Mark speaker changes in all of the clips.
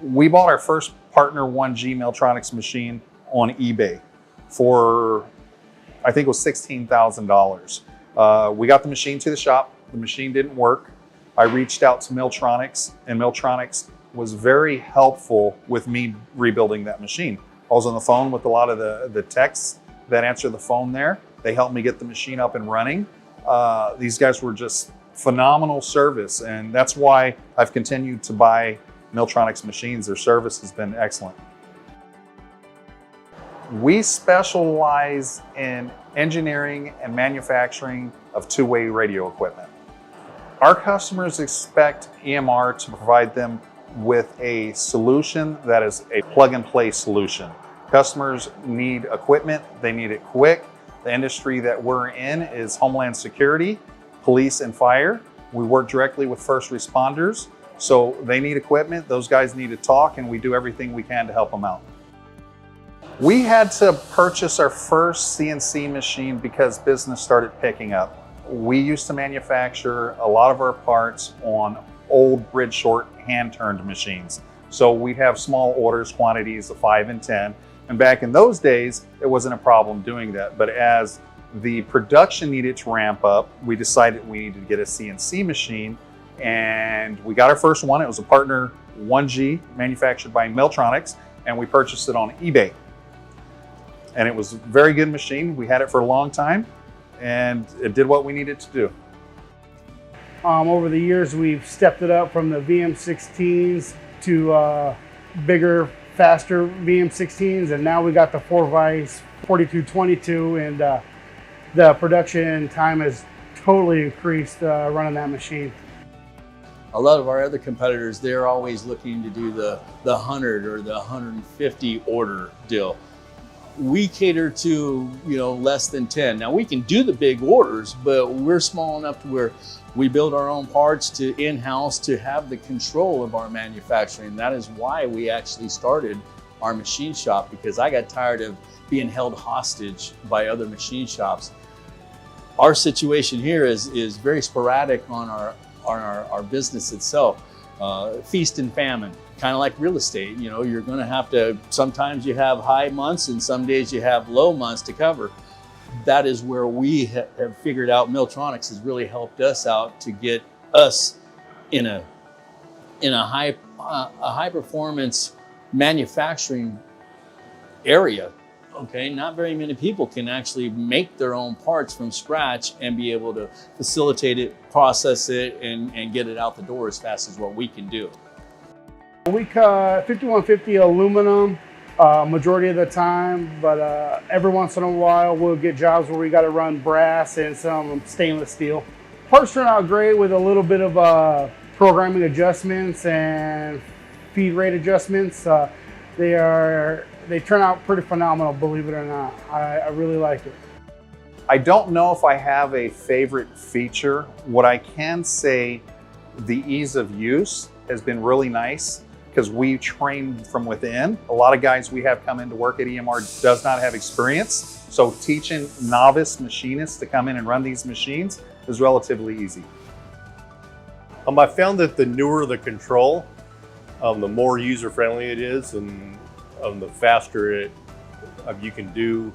Speaker 1: We bought our first Partner 1G Milltronics machine on eBay for, I think it was $16,000. We got the machine to the shop. The machine didn't work. I reached out to Milltronics, and Milltronics was very helpful with me rebuilding that machine. I was on the phone with a lot of the techs that answer the phone there. They helped me get the machine up and running. These guys were just phenomenal service, and that's why I've continued to buy Milltronics machines. Their service has been excellent. We specialize in engineering and manufacturing of two-way radio equipment. Our customers expect EMR to provide them with a solution that is a plug-and-play solution. Customers need equipment, they need it quick. The industry that we're in is Homeland Security, police and fire. We work directly with first responders, so they need equipment, those guys need to talk, and we do everything we can to help them out. We had to purchase our first CNC machine because business started picking up. We used to manufacture a lot of our parts on old bridge short hand-turned machines. So we'd have small orders, quantities of 5 and 10. And back in those days, it wasn't a problem doing that. But as the production needed to ramp up, we decided we needed to get a CNC machine. And we got our first one. It was a Partner 1G manufactured by Milltronics, and we purchased it on eBay. And it was a very good machine. We had it for a long time, and it did what we needed to do.
Speaker 2: Over the years, we've stepped it up from the VM16s to bigger, faster VM16s, and now we got the 4-vice 4222, and the production time has totally increased running that machine.
Speaker 3: A lot of our other competitors, they're always looking to do the 100 or the 150 order deal. We cater to, less than 10. Now we can do the big orders, but we're small enough to where we build our own parts to in-house to have the control of our manufacturing. That is why we actually started our machine shop, because I got tired of being held hostage by other machine shops. Our situation here is very sporadic on our business itself. Feast and famine, kind of like real estate. You're going to have to, sometimes you have high months and some days you have low months to cover. That is where we have figured out Milltronics has really helped us out to get us in a high performance manufacturing area. Okay, not very many people can actually make their own parts from scratch and be able to facilitate it, process it, and get it out the door as fast as what we can do.
Speaker 2: We cut 5150 aluminum majority of the time, but every once in a while we'll get jobs where we got to run brass and some stainless steel. Parts turn out great with a little bit of programming adjustments and feed rate adjustments. They turn out pretty phenomenal, believe it or not. I really like it.
Speaker 1: I don't know if I have a favorite feature. What I can say, the ease of use has been really nice because we train from within. A lot of guys we have come in to work at EMR does not have experience. So teaching novice machinists to come in and run these machines is relatively easy.
Speaker 4: I found that the newer the control, the more user-friendly it is, and the faster you can do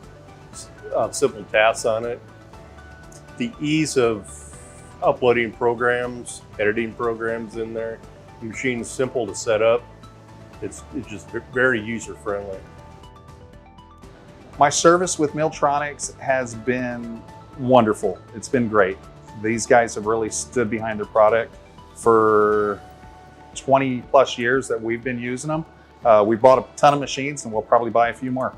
Speaker 4: simple tasks on it. The ease of uploading programs, editing programs in there. The machine is simple to set up. It's just very user-friendly.
Speaker 1: My service with Milltronics has been wonderful. It's been great. These guys have really stood behind their product for 20 plus years that we've been using them. We bought a ton of machines and we'll probably buy a few more.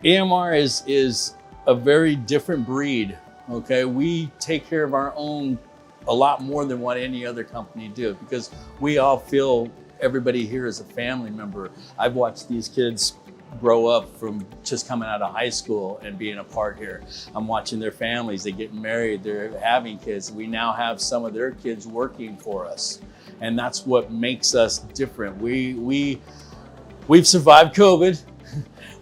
Speaker 3: EMR is a very different breed, okay? We take care of our own a lot more than what any other company do, because we all feel everybody here is a family member. I've watched these kids grow up from just coming out of high school and being a part here. I'm watching their families, they get married, they're having kids. We now have some of their kids working for us. And that's what makes us different. We've survived COVID.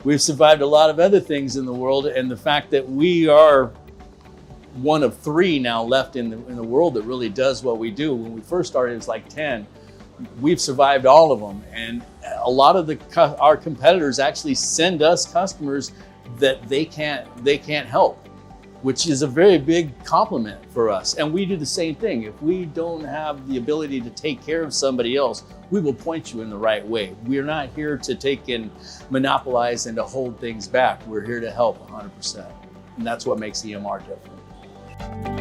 Speaker 3: We've survived a lot of other things in the world. And the fact that we are one of 3 now left in the world that really does what we do. When we first started, it was like 10. we've survived all of them. And a lot of our competitors actually send us customers that they can't help, which is a very big compliment for us. And we do the same thing. If we don't have the ability to take care of somebody else, we will point you in the right way. We're not here to take and monopolize and to hold things back. We're here to help 100%. And that's what makes EMR different.